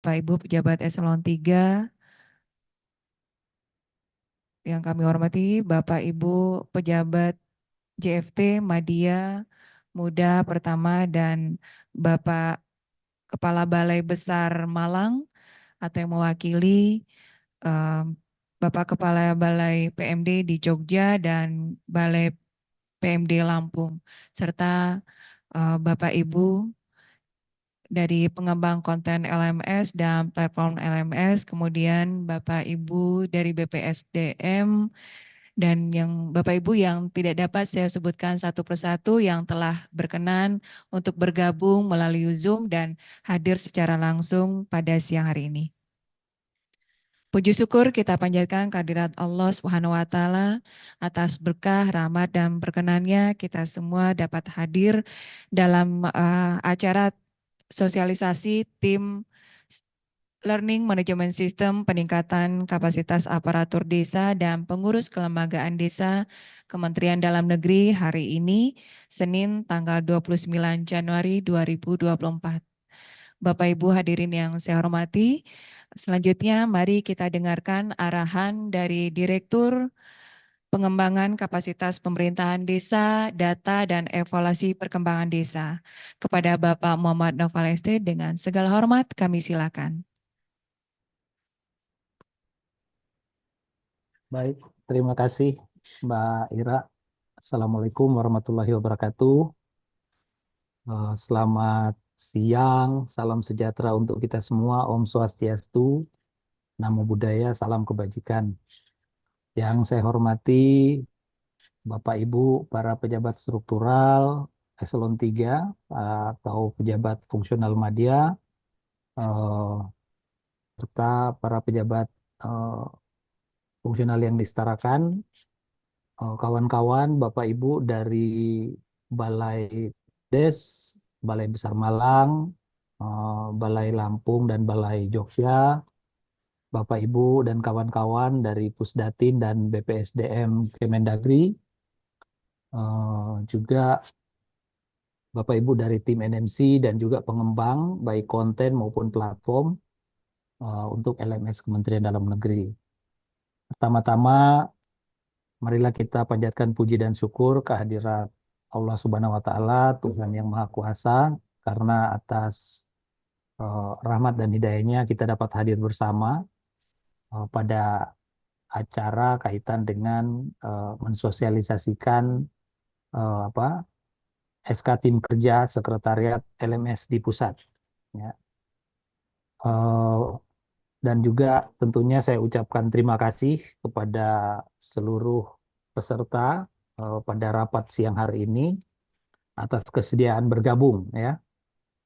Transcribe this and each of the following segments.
Bapak Ibu pejabat eselon 3 yang kami hormati, Bapak Ibu pejabat JFT Madya Muda Pertama dan Bapak Kepala Balai Besar Malang atau yang mewakili em, Bapak Kepala Balai PMD di Jogja dan Balai PMD Lampung, serta Bapak Ibu dari pengembang konten LMS dan platform LMS, kemudian Bapak Ibu dari BPSDM, dan yang Bapak Ibu yang tidak dapat saya sebutkan satu persatu yang telah berkenan untuk bergabung melalui Zoom dan hadir secara langsung pada siang hari ini. Puji syukur kita panjatkan kehadirat Allah Subhanahu wa taala atas berkah, rahmat dan perkenannya kita semua dapat hadir dalam acara sosialisasi tim Learning Management System peningkatan kapasitas aparatur desa dan pengurus kelembagaan desa Kementerian Dalam Negeri hari ini Senin tanggal 29 Januari 2024. Bapak Ibu hadirin yang saya hormati, selanjutnya mari kita dengarkan arahan dari Direktur Pengembangan Kapasitas Pemerintahan Desa, Data dan Evaluasi Perkembangan Desa. Kepada Bapak Muhammad Novaleste dengan segala hormat kami silakan. Baik, terima kasih Mbak Ira. Assalamualaikum warahmatullahi wabarakatuh. Selamat siang, salam sejahtera untuk kita semua. Om Swastiastu, Namo Buddhaya, salam kebajikan. Yang saya hormati Bapak Ibu, para pejabat struktural, eselon 3, atau pejabat fungsional madya, eh, serta para pejabat eh, fungsional yang disetarakan, kawan-kawan, Bapak Ibu dari Balai Des, Balai Besar Malang, Balai Lampung dan Balai Jogja, Bapak Ibu dan kawan-kawan dari Pusdatin dan BPSDM Kemendagri, juga Bapak Ibu dari tim NMC dan juga pengembang baik konten maupun platform untuk LMS Kementerian Dalam Negeri. Pertama-tama, marilah kita panjatkan puji dan syukur kehadirat Allah Subhanahu wa taala, Tuhan yang Maha Kuasa, karena atas rahmat dan hidayahnya kita dapat hadir bersama pada acara kaitan dengan mensosialisasikan apa SK Tim Kerja Sekretariat LMS di pusat. Ya. Dan juga tentunya saya ucapkan terima kasih kepada seluruh peserta pada rapat siang hari ini atas kesediaan bergabung, ya.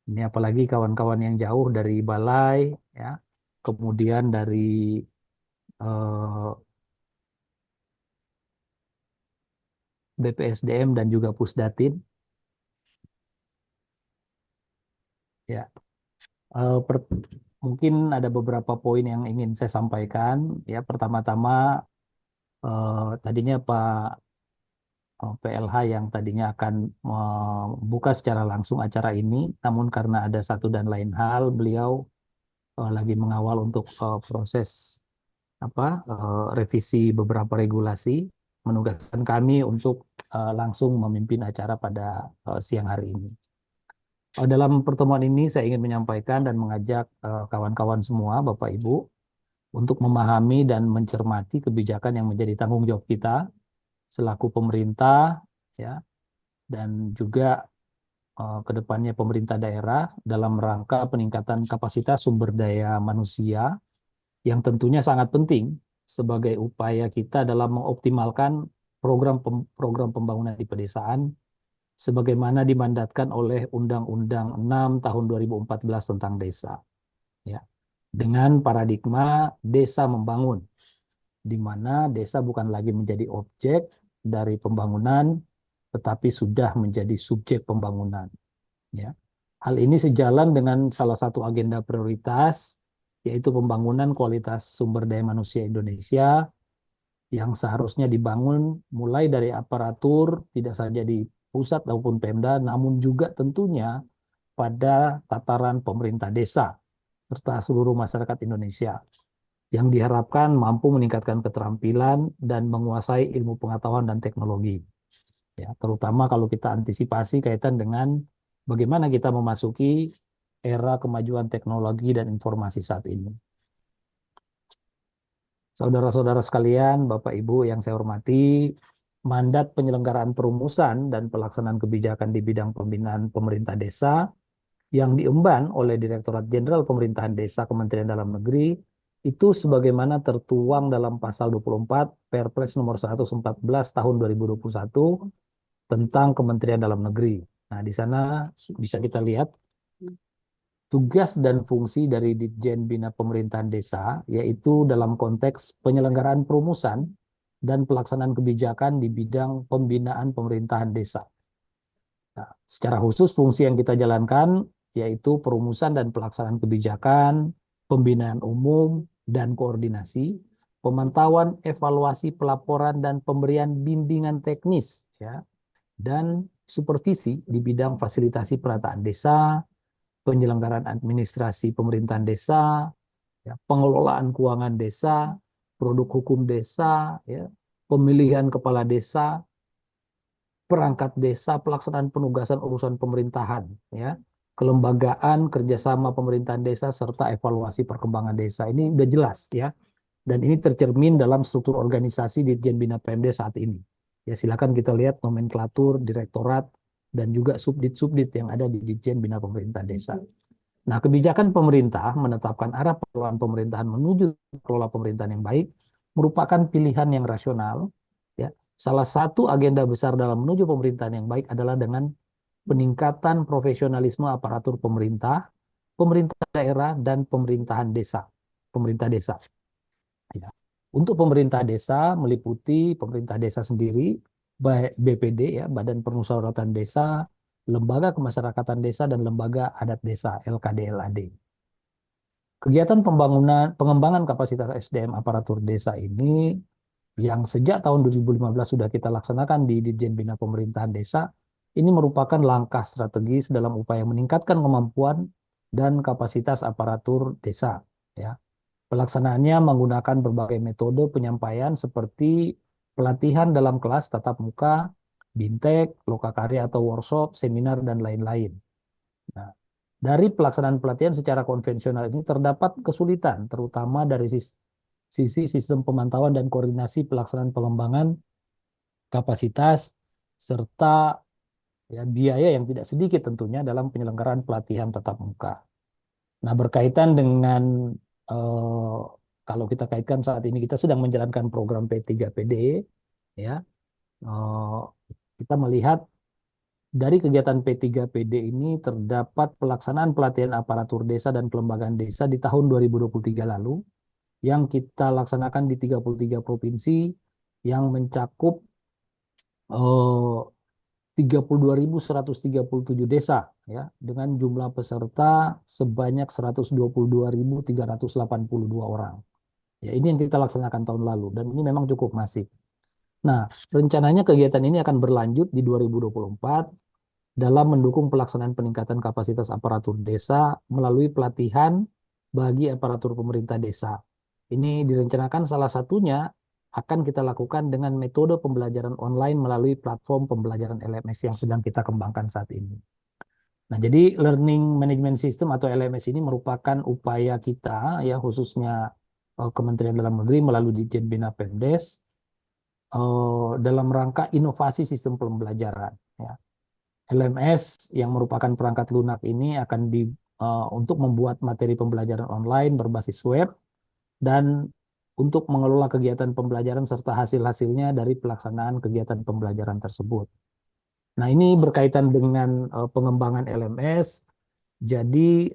Ini apalagi kawan-kawan yang jauh dari balai, ya, kemudian dari eh, BPSDM dan juga Pusdatin, ya. Mungkin ada beberapa poin yang ingin saya sampaikan, ya. Pertama-tama, tadinya Pak PLH yang tadinya akan membuka secara langsung acara ini, namun karena ada satu dan lain hal, beliau lagi mengawal untuk proses revisi beberapa regulasi, menugaskan kami untuk langsung memimpin acara pada siang hari ini. Dalam pertemuan ini saya ingin menyampaikan dan mengajak kawan-kawan semua, Bapak Ibu, untuk memahami dan mencermati kebijakan yang menjadi tanggung jawab kita selaku pemerintah, ya, dan juga ke depannya pemerintah daerah dalam rangka peningkatan kapasitas sumber daya manusia yang tentunya sangat penting sebagai upaya kita dalam mengoptimalkan program pembangunan di pedesaan sebagaimana dimandatkan oleh Undang-Undang 6 tahun 2014 tentang desa, ya. Dengan paradigma desa membangun, di mana desa bukan lagi menjadi objek dari pembangunan tetapi sudah menjadi subjek pembangunan, ya. Hal ini sejalan dengan salah satu agenda prioritas, yaitu pembangunan kualitas sumber daya manusia Indonesia yang seharusnya dibangun mulai dari aparatur, tidak saja di pusat maupun Pemda, namun juga tentunya pada tataran pemerintah desa, serta seluruh masyarakat Indonesia yang diharapkan mampu meningkatkan keterampilan dan menguasai ilmu pengetahuan dan teknologi. Ya, terutama kalau kita antisipasi kaitan dengan bagaimana kita memasuki era kemajuan teknologi dan informasi saat ini. Saudara-saudara sekalian, Bapak Ibu yang saya hormati, mandat penyelenggaraan perumusan dan pelaksanaan kebijakan di bidang pembinaan pemerintah desa yang diemban oleh Direktorat Jenderal Pemerintahan Desa Kementerian Dalam Negeri itu sebagaimana tertuang dalam pasal 24 Perpres nomor 114 tahun 2021 tentang Kementerian Dalam Negeri. Nah, di sana bisa kita lihat tugas dan fungsi dari Ditjen Bina Pemerintahan Desa, yaitu dalam konteks penyelenggaraan perumusan dan pelaksanaan kebijakan di bidang pembinaan pemerintahan desa. Nah, secara khusus fungsi yang kita jalankan yaitu perumusan dan pelaksanaan kebijakan, pembinaan umum dan koordinasi, pemantauan, evaluasi, pelaporan dan pemberian bimbingan teknis, ya, dan supervisi di bidang fasilitasi perataan desa, penyelenggaraan administrasi pemerintahan desa, ya, pengelolaan keuangan desa, produk hukum desa, ya, pemilihan kepala desa, perangkat desa, pelaksanaan penugasan urusan pemerintahan, ya, kelembagaan, kerjasama pemerintahan desa, serta evaluasi perkembangan desa. Ini udah jelas, ya, dan ini tercermin dalam struktur organisasi Ditjen Bina PMD saat ini. Ya, silakan kita lihat nomenklatur, direktorat, dan juga subdit-subdit yang ada di Ditjen Bina Pemerintahan Desa. Nah, kebijakan pemerintah menetapkan arah pengelolaan pemerintahan menuju kelola pemerintahan yang baik merupakan pilihan yang rasional. Ya, salah satu agenda besar dalam menuju pemerintahan yang baik adalah dengan peningkatan profesionalisme aparatur pemerintah, pemerintah daerah, dan pemerintahan desa, pemerintah desa. Ya. Untuk pemerintah desa meliputi pemerintah desa sendiri, BPD, ya, Badan Permusyawaratan Desa, Lembaga Kemasyarakatan Desa, dan Lembaga Adat Desa, LKDLAD. Kegiatan pengembangan kapasitas SDM aparatur desa ini yang sejak tahun 2015 sudah kita laksanakan di Ditjen Bina Pemerintahan Desa, ini merupakan langkah strategis dalam upaya meningkatkan kemampuan dan kapasitas aparatur desa. Ya. Pelaksanaannya menggunakan berbagai metode penyampaian seperti pelatihan dalam kelas tatap muka, bintek, lokakarya atau workshop, seminar, dan lain-lain. Nah, dari pelaksanaan pelatihan secara konvensional ini terdapat kesulitan, terutama dari sisi sistem pemantauan dan koordinasi pelaksanaan pengembangan kapasitas, serta ya, biaya yang tidak sedikit tentunya dalam penyelenggaraan pelatihan tatap muka. Nah, berkaitan dengan kalau kita kaitkan saat ini kita sedang menjalankan program P3PD, ya, eh, kita melihat dari kegiatan P3PD ini terdapat pelaksanaan pelatihan aparatur desa dan kelembagaan desa di tahun 2023 lalu yang kita laksanakan di 33 provinsi yang mencakup 32.137 desa, ya, dengan jumlah peserta sebanyak 122.382 orang. Ya, ini yang kita laksanakan tahun lalu dan ini memang cukup masif. Nah, rencananya kegiatan ini akan berlanjut di 2024 dalam mendukung pelaksanaan peningkatan kapasitas aparatur desa melalui pelatihan bagi aparatur pemerintah desa. Ini direncanakan salah satunya akan kita lakukan dengan metode pembelajaran online melalui platform pembelajaran LMS yang sedang kita kembangkan saat ini. Nah, jadi Learning Management System atau LMS ini merupakan upaya kita, ya, khususnya Kementerian Dalam Negeri melalui Ditjen Bina Pemdes dalam rangka inovasi sistem pembelajaran. Ya. LMS yang merupakan perangkat lunak ini akan untuk membuat materi pembelajaran online berbasis web dan untuk mengelola kegiatan pembelajaran serta hasil-hasilnya dari pelaksanaan kegiatan pembelajaran tersebut. Nah, ini berkaitan dengan pengembangan LMS. Jadi,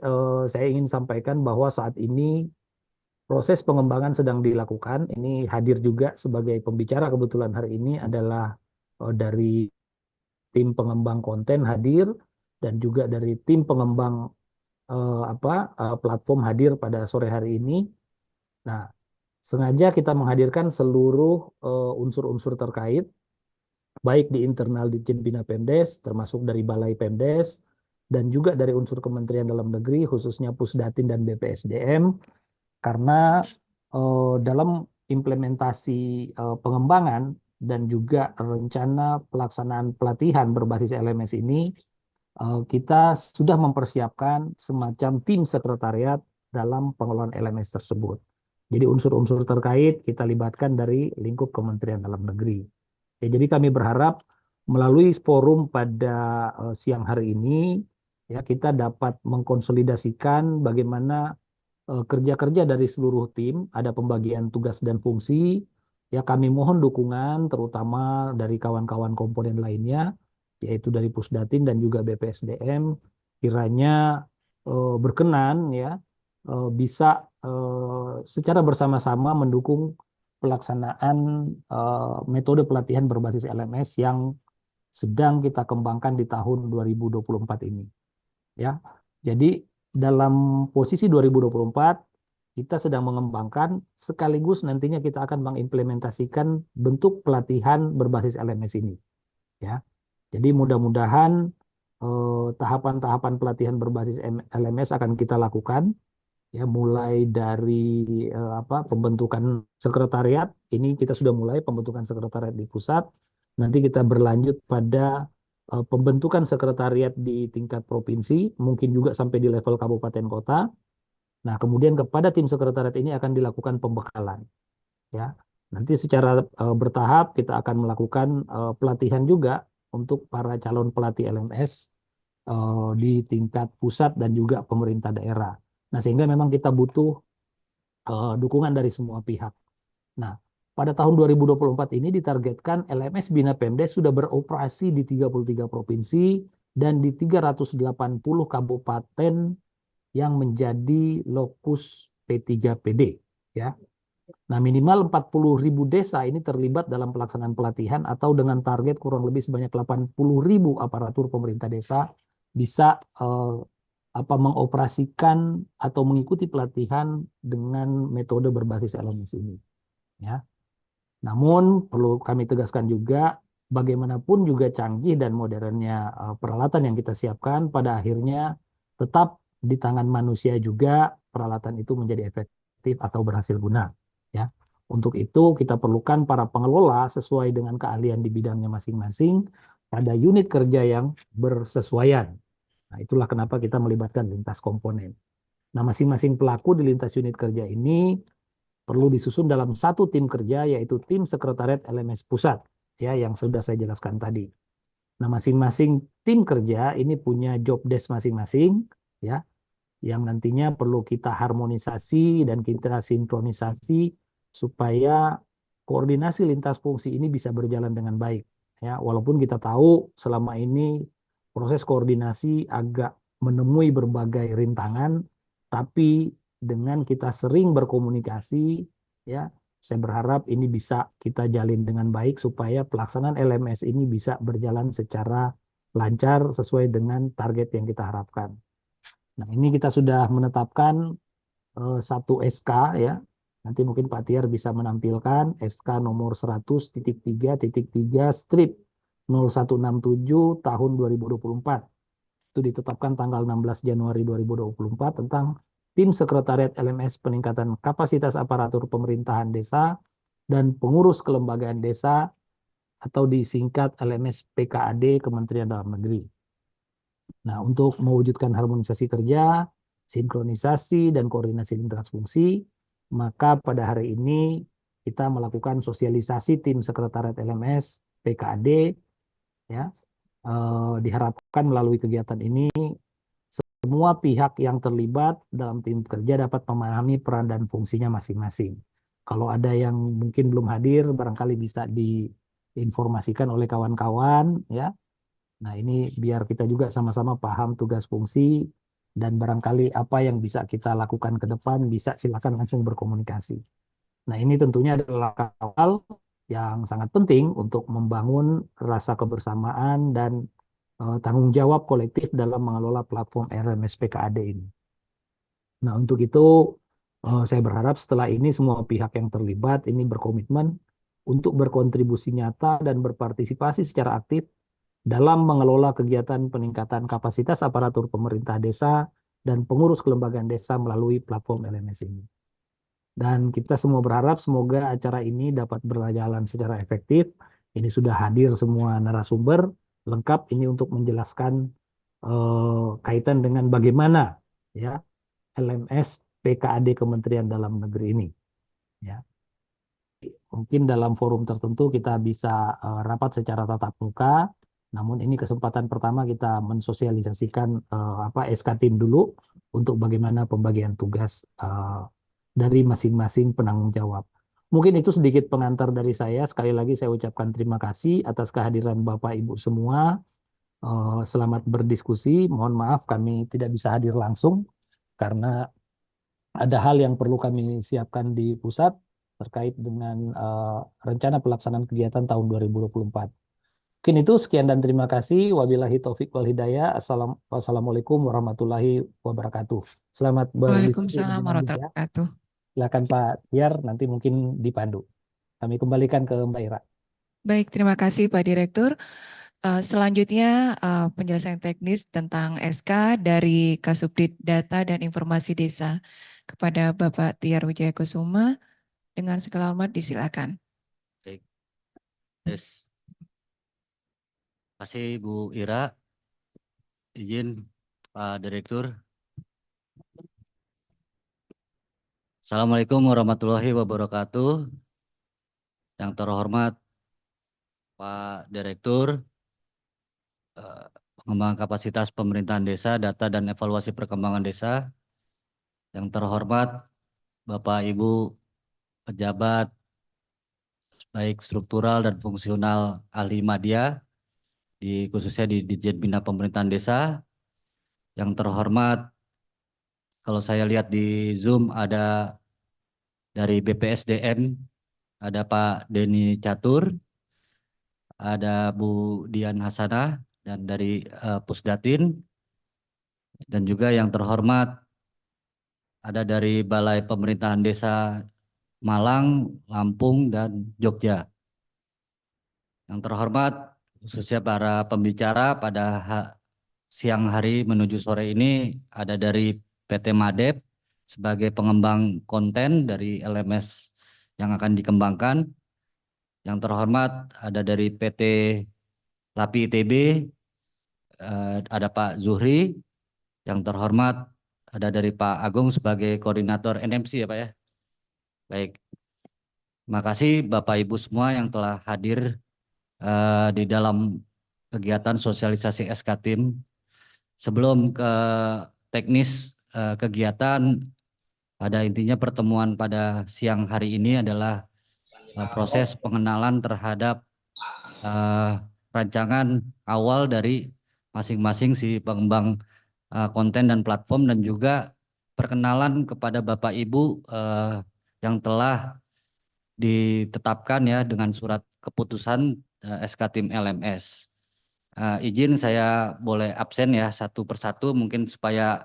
saya ingin sampaikan bahwa saat ini proses pengembangan sedang dilakukan. Ini hadir juga sebagai pembicara kebetulan hari ini adalah dari tim pengembang konten hadir dan juga dari tim pengembang platform hadir pada sore hari ini. Nah, sengaja kita menghadirkan seluruh unsur-unsur terkait, baik di internal Ditjen Bina Pemdes, termasuk dari Balai Pemdes, dan juga dari unsur Kementerian Dalam Negeri, khususnya Pusdatin dan BPSDM, karena dalam implementasi pengembangan dan juga rencana pelaksanaan pelatihan berbasis LMS ini, kita sudah mempersiapkan semacam tim sekretariat dalam pengelolaan LMS tersebut. Jadi unsur-unsur terkait kita libatkan dari lingkup Kementerian Dalam Negeri. Ya, jadi kami berharap melalui forum pada siang hari ini, ya kita dapat mengkonsolidasikan bagaimana kerja-kerja dari seluruh tim, ada pembagian tugas dan fungsi. Ya, kami mohon dukungan terutama dari kawan-kawan komponen lainnya, yaitu dari Pusdatin dan juga BPSDM, kiranya berkenan ya bisa secara bersama-sama mendukung pelaksanaan metode pelatihan berbasis LMS yang sedang kita kembangkan di tahun 2024 ini. Ya, jadi dalam posisi 2024 kita sedang mengembangkan sekaligus nantinya kita akan mengimplementasikan bentuk pelatihan berbasis LMS ini. Ya, jadi mudah-mudahan tahapan-tahapan pelatihan berbasis LMS akan kita lakukan ya mulai dari pembentukan sekretariat. Ini kita sudah mulai pembentukan sekretariat di pusat. Nanti kita berlanjut pada pembentukan sekretariat di tingkat provinsi, mungkin juga sampai di level kabupaten kota. Nah, kemudian kepada tim sekretariat ini akan dilakukan pembekalan ya. Nanti secara bertahap kita akan melakukan pelatihan juga untuk para calon pelatih LMS di tingkat pusat dan juga pemerintah daerah. Nah, sehingga memang kita butuh dukungan dari semua pihak. Nah, pada tahun 2024 ini ditargetkan LMS Bina Pemdes sudah beroperasi di 33 provinsi dan di 380 kabupaten yang menjadi lokus P3PD ya. Nah, minimal 40.000 desa ini terlibat dalam pelaksanaan pelatihan atau dengan target kurang lebih sebanyak 80.000 aparatur pemerintah desa bisa mengoperasikan atau mengikuti pelatihan dengan metode berbasis LMS ini. Ya. Namun perlu kami tegaskan juga bagaimanapun juga canggih dan modernnya peralatan yang kita siapkan, pada akhirnya tetap di tangan manusia juga peralatan itu menjadi efektif atau berhasil guna. Ya. Untuk itu kita perlukan para pengelola sesuai dengan keahlian di bidangnya masing-masing pada unit kerja yang bersesuaian. Nah, itulah kenapa kita melibatkan lintas komponen. Nah, masing-masing pelaku di lintas unit kerja ini perlu disusun dalam satu tim kerja, yaitu tim sekretariat LMS pusat, ya yang sudah saya jelaskan tadi. Nah, masing-masing tim kerja ini punya job desk masing-masing, ya, yang nantinya perlu kita harmonisasi dan kita sinkronisasi supaya koordinasi lintas fungsi ini bisa berjalan dengan baik. Ya, walaupun kita tahu selama ini proses koordinasi agak menemui berbagai rintangan, tapi dengan kita sering berkomunikasi, ya, saya berharap ini bisa kita jalin dengan baik supaya pelaksanaan LMS ini bisa berjalan secara lancar sesuai dengan target yang kita harapkan. Nah, ini kita sudah menetapkan satu SK ya. Nanti mungkin Pak Tiar bisa menampilkan SK nomor 100.3.3 strip 0167 tahun 2024. Itu ditetapkan tanggal 16 Januari 2024 tentang tim sekretariat LMS peningkatan kapasitas aparatur pemerintahan desa dan pengurus kelembagaan desa atau disingkat LMS PKAD Kementerian Dalam Negeri. Nah, untuk mewujudkan harmonisasi kerja, sinkronisasi, dan koordinasi lintas fungsi, maka pada hari ini kita melakukan sosialisasi tim sekretariat LMS PKAD, ya, diharapkan melalui kegiatan ini semua pihak yang terlibat dalam tim kerja dapat memahami peran dan fungsinya masing-masing. Kalau ada yang mungkin belum hadir, barangkali bisa diinformasikan oleh kawan-kawan, ya. Nah, ini biar kita juga sama-sama paham tugas fungsi dan barangkali apa yang bisa kita lakukan ke depan, bisa silakan langsung berkomunikasi. Nah, ini tentunya adalah awal yang sangat penting untuk membangun rasa kebersamaan dan tanggung jawab kolektif dalam mengelola platform RMS PKAD ini. Nah, untuk itu saya berharap setelah ini semua pihak yang terlibat ini berkomitmen untuk berkontribusi nyata dan berpartisipasi secara aktif dalam mengelola kegiatan peningkatan kapasitas aparatur pemerintah desa dan pengurus kelembagaan desa melalui platform LMS ini. Dan kita semua berharap semoga acara ini dapat berjalan secara efektif. Ini sudah hadir semua narasumber lengkap ini untuk menjelaskan kaitan dengan bagaimana ya LMS PKAD Kementerian Dalam Negeri ini. Ya, mungkin dalam forum tertentu kita bisa rapat secara tatap muka. Namun ini kesempatan pertama kita mensosialisasikan SK Tim dulu untuk bagaimana pembagian tugas dari masing-masing penanggung jawab. Mungkin itu sedikit pengantar dari saya. Sekali lagi saya ucapkan terima kasih atas kehadiran Bapak Ibu semua. Selamat berdiskusi. Mohon maaf kami tidak bisa hadir langsung karena ada hal yang perlu kami siapkan di pusat terkait dengan rencana pelaksanaan kegiatan tahun 2024. Mungkin itu sekian dan terima kasih. Wabillahi taufik wal hidayah. Wassalamualaikum warahmatullahi wabarakatuh. Selamat berdiskusi Waalaikumsalam lebih lanjut warahmatullahi ya. wabarakatuh. Silakan Pak Tiar, nanti mungkin dipandu. Kami kembalikan ke Mbak Ira. Baik, terima kasih Pak Direktur. Selanjutnya penjelasan teknis tentang SK dari Kasubdit Data dan Informasi Desa kepada Bapak Tiar Wijaya Kusuma. Dengan segala hormat disilakan. Baik. Yes. Terima kasih Bu Ira. Izin Pak Direktur. Assalamualaikum warahmatullahi wabarakatuh. Yang terhormat Pak Direktur, Pengembangan Kapasitas Pemerintahan Desa, Data dan Evaluasi Perkembangan Desa. Yang terhormat Bapak Ibu pejabat baik struktural dan fungsional ahli media, khususnya di Ditjen Bina Pemerintahan Desa. Yang terhormat, kalau saya lihat di Zoom ada dari BPSDM, ada Pak Denny Catur, ada Bu Dian Hasanah, dan dari Pusdatin, dan juga yang terhormat ada dari Balai Pemerintahan Desa Malang, Lampung, dan Jogja. Yang terhormat khususnya para pembicara pada siang hari menuju sore ini ada dari PT Madep sebagai pengembang konten dari LMS yang akan dikembangkan. Yang terhormat ada dari PT LAPI ITB, ada Pak Zuhri. Yang terhormat ada dari Pak Agung sebagai koordinator NMC ya Pak ya. Baik, terima kasih Bapak Ibu semua yang telah hadir di dalam kegiatan sosialisasi SK Tim. Sebelum ke teknis kegiatan, pada intinya pertemuan pada siang hari ini adalah proses pengenalan terhadap rancangan awal dari masing-masing si pengembang konten dan platform, dan juga perkenalan kepada Bapak Ibu yang telah ditetapkan ya dengan surat keputusan SK Tim LMS. Izin saya boleh absen ya satu persatu mungkin supaya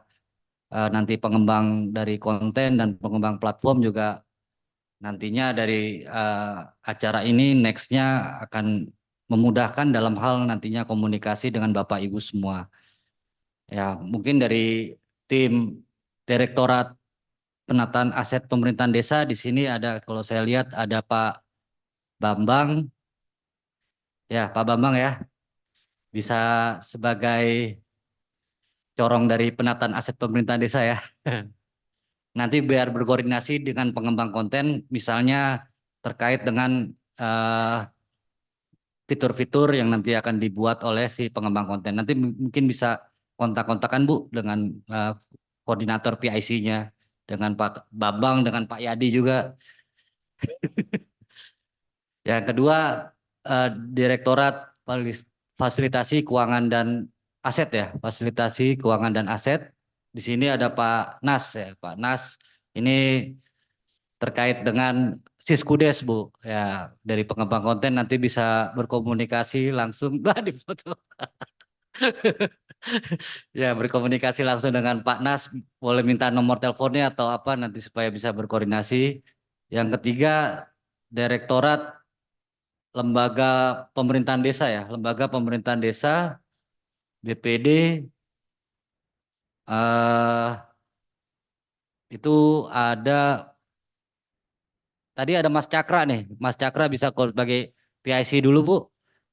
nanti pengembang dari konten dan pengembang platform juga nantinya dari acara ini nextnya akan memudahkan dalam hal nantinya komunikasi dengan Bapak Ibu semua. Ya, mungkin dari tim Direktorat Penataan Aset Pemerintahan Desa di sini ada, kalau saya lihat ada Pak Bambang. Ya, Pak Bambang ya, bisa sebagai corong dari penataan aset pemerintahan desa ya. Nanti biar berkoordinasi dengan pengembang konten, misalnya terkait dengan fitur-fitur yang nanti akan dibuat oleh si pengembang konten. Nanti mungkin bisa kontak-kontakan Bu dengan koordinator PIC-nya, dengan Pak Babang, dengan Pak Yadi juga. Yang kedua, Direktorat Fasilitasi Keuangan dan Aset ya, Fasilitasi Keuangan dan Aset. Di sini ada Pak Nas ya, Pak Nas. Ini terkait dengan Siskudes Bu, ya dari pengembang konten nanti bisa berkomunikasi langsung, di foto. Ya, berkomunikasi langsung dengan Pak Nas, boleh minta nomor teleponnya atau apa nanti supaya bisa berkoordinasi. Yang ketiga, Direktorat lembaga pemerintahan desa ya, lembaga pemerintahan desa, BPD, eh itu ada tadi ada Mas Cakra nih. Mas Cakra bisa call sebagai PIC dulu Bu.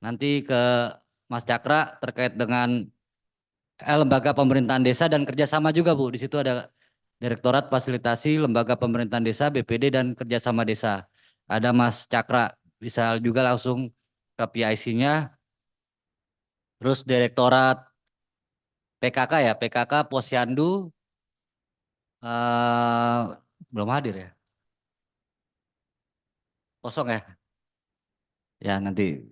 Nanti ke Mas Cakra terkait dengan lembaga pemerintahan desa dan kerjasama juga Bu. Di situ ada Direktorat Fasilitasi Lembaga Pemerintahan Desa, BPD dan Kerjasama Desa. Ada Mas Cakra, bisa juga langsung ke PIC-nya. Terus Direktorat PKK ya, PKK Posyandu eh belum hadir ya, kosong ya. Ya nanti.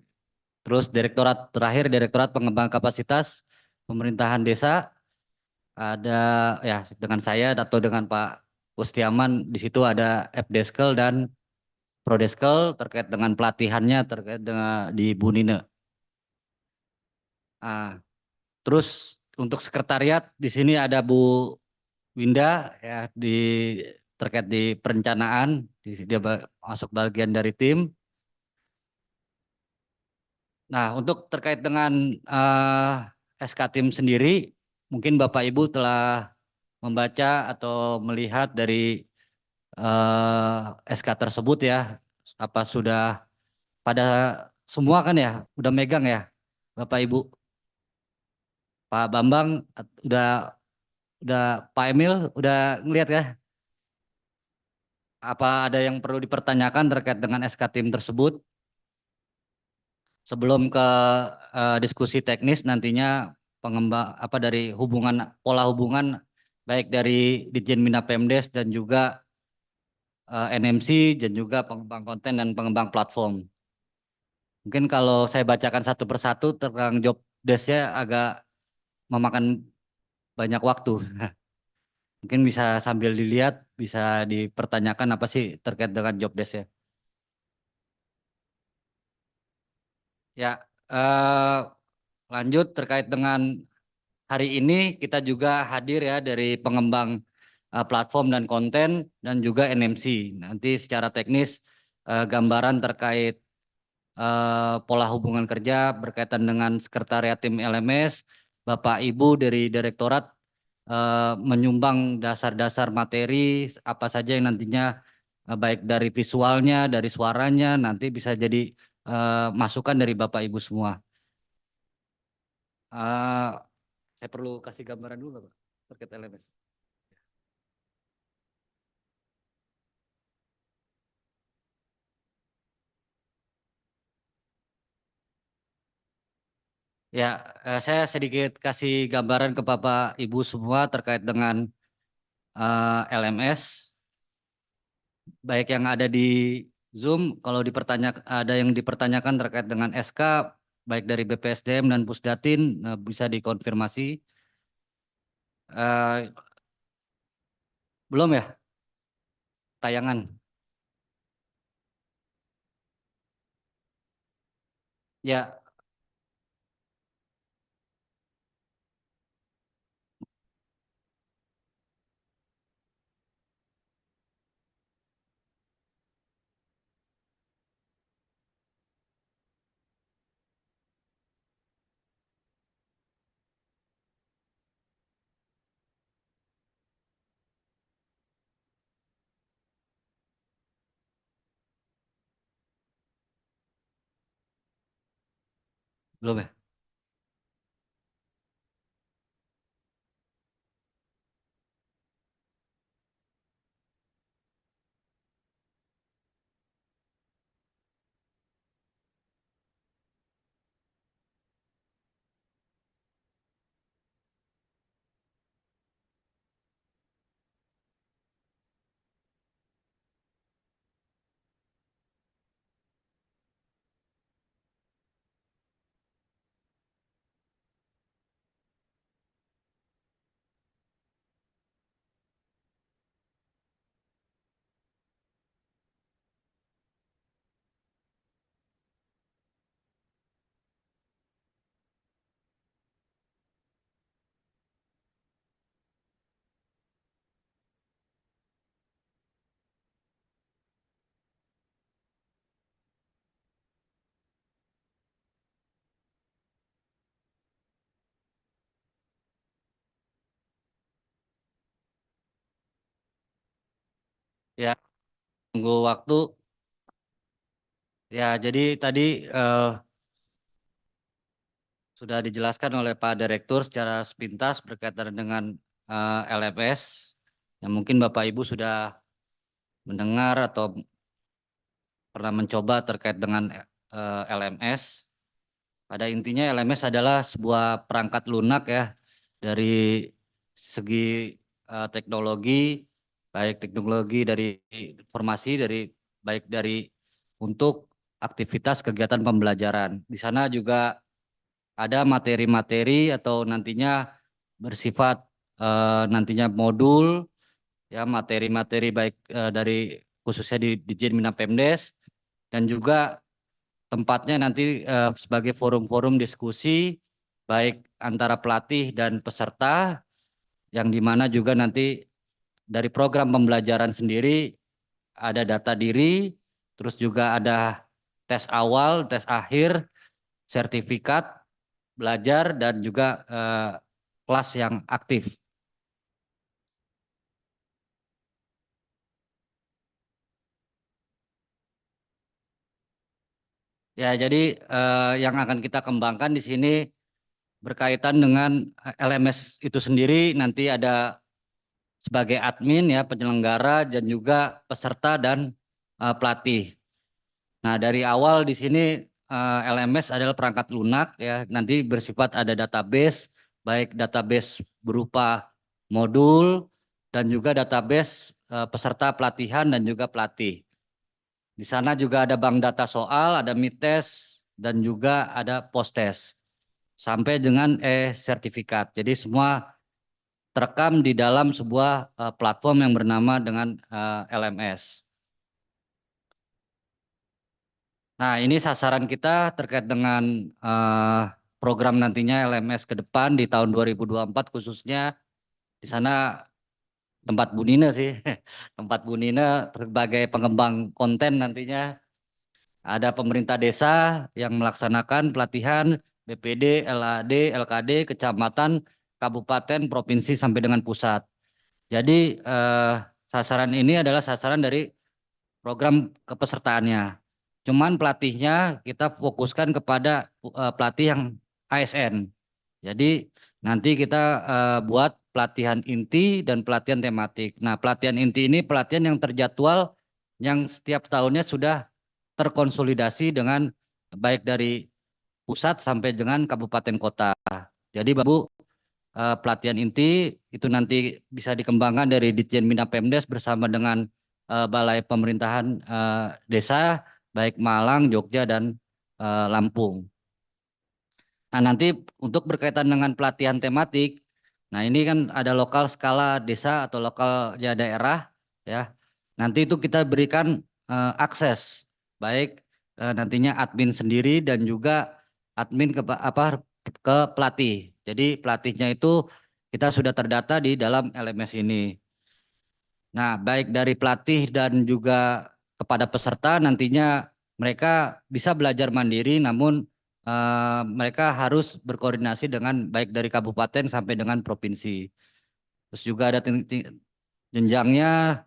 Terus Direktorat terakhir Direktorat Pengembangan Kapasitas Pemerintahan Desa ada ya dengan saya atau dengan Pak Kustiaman di situ ada FDeskel dan Prodeskel terkait dengan pelatihannya terkait dengan di Bunine. Ah, terus untuk sekretariat di sini ada Bu Winda ya di terkait di perencanaan dia masuk bagian dari tim. Nah, untuk terkait dengan SK tim sendiri, mungkin Bapak Ibu telah membaca atau melihat dari SK tersebut ya, apa sudah pada semua kan ya, udah megang ya, Bapak Ibu, Pak Bambang udah Pak Emil udah ngelihat ya, apa ada yang perlu dipertanyakan terkait dengan SK tim tersebut sebelum ke diskusi teknis nantinya pengembang apa dari hubungan pola hubungan baik dari Ditjen Bina Pemdes dan juga NMC dan juga pengembang konten dan pengembang platform. Mungkin kalau saya bacakan satu persatu tentang job desk-nya agak memakan banyak waktu. Mungkin bisa sambil dilihat, bisa dipertanyakan apa sih terkait dengan job desk-nya. Ya, lanjut terkait dengan hari ini kita juga hadir ya dari pengembang platform dan konten dan juga NMC. Nanti secara teknis gambaran terkait pola hubungan kerja berkaitan dengan sekretariat tim LMS, Bapak Ibu dari Direktorat menyumbang dasar-dasar materi apa saja yang nantinya baik dari visualnya, dari suaranya nanti bisa jadi masukan dari Bapak Ibu semua. Eh, saya perlu kasih gambaran dulu nggak Pak terkait LMS? Ya, saya sedikit kasih gambaran ke Bapak Ibu semua terkait dengan LMS, baik yang ada di Zoom, kalau ada yang dipertanyakan terkait dengan SK, baik dari BPSDM dan Pusdatin, bisa dikonfirmasi. Eh, belum ya, tayangan? Ya, belum ya. Ya, tunggu waktu. Ya, jadi tadi sudah dijelaskan oleh Pak Direktur secara sepintas berkaitan dengan LMS. Yang mungkin Bapak Ibu sudah mendengar atau pernah mencoba terkait dengan LMS. Pada intinya LMS adalah sebuah perangkat lunak ya dari segi teknologi, baik teknologi dari informasi baik dari untuk aktivitas kegiatan pembelajaran. Di sana juga ada materi-materi atau nantinya bersifat nantinya modul ya materi-materi baik dari khususnya di Ditjen Bina Pemdes dan juga tempatnya nanti sebagai forum-forum diskusi baik antara pelatih dan peserta yang dimana juga nanti dari program pembelajaran sendiri ada data diri, terus juga ada tes awal, tes akhir, sertifikat belajar dan juga kelas yang aktif. Ya, jadi yang akan kita kembangkan di sini berkaitan dengan LMS itu sendiri nanti ada sebagai admin ya penyelenggara dan juga peserta dan pelatih. Nah, dari awal di sini LMS adalah perangkat lunak ya, nanti bersifat ada database, baik database berupa modul dan juga database peserta pelatihan dan juga pelatih. Di sana juga ada bank data soal, ada mid-test dan juga ada post-test sampai dengan sertifikat. Jadi semua terekam di dalam sebuah platform yang bernama dengan LMS. Nah, ini sasaran kita terkait dengan program nantinya LMS ke depan di tahun 2024 khususnya di sana tempat Bu Nina sih, tempat Bu Nina sebagai pengembang konten nantinya ada pemerintah desa yang melaksanakan pelatihan BPD, LAD, LKD, kecamatan, kabupaten, provinsi sampai dengan pusat. Jadi sasaran ini adalah sasaran dari program kepesertaannya. Cuman pelatihnya kita fokuskan kepada pelatih yang ASN. Jadi nanti kita buat pelatihan inti dan pelatihan tematik. Nah, pelatihan inti ini pelatihan yang terjadwal yang setiap tahunnya sudah terkonsolidasi dengan baik dari pusat sampai dengan kabupaten kota. Jadi Bapak pelatihan inti itu nanti bisa dikembangkan dari Ditjen Bina Pemdes bersama dengan Balai Pemerintahan Desa baik Malang, Jogja dan Lampung. Nah, nanti untuk berkaitan dengan pelatihan tematik, nah ini kan ada lokal skala desa atau lokal ya daerah ya. Nanti itu kita berikan akses baik nantinya admin sendiri dan juga admin ke pelatih. Jadi pelatihnya itu kita sudah terdata di dalam LMS ini. Nah, baik dari pelatih dan juga kepada peserta nantinya mereka bisa belajar mandiri namun mereka harus berkoordinasi dengan baik dari kabupaten sampai dengan provinsi. Terus juga ada jenjangnya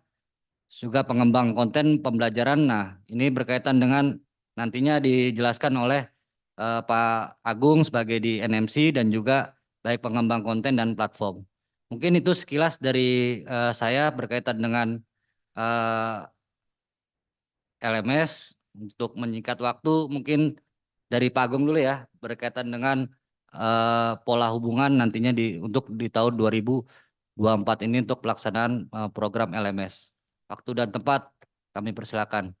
juga pengembang konten pembelajaran. Nah, ini berkaitan dengan nantinya dijelaskan oleh Pak Agung sebagai di NMC dan juga baik pengembang konten dan platform. Mungkin itu sekilas dari saya berkaitan dengan LMS. Untuk menyingkat waktu mungkin dari Pak Agung dulu ya berkaitan dengan pola hubungan nantinya untuk di tahun 2024 ini untuk pelaksanaan program LMS. Waktu dan tempat kami persilakan.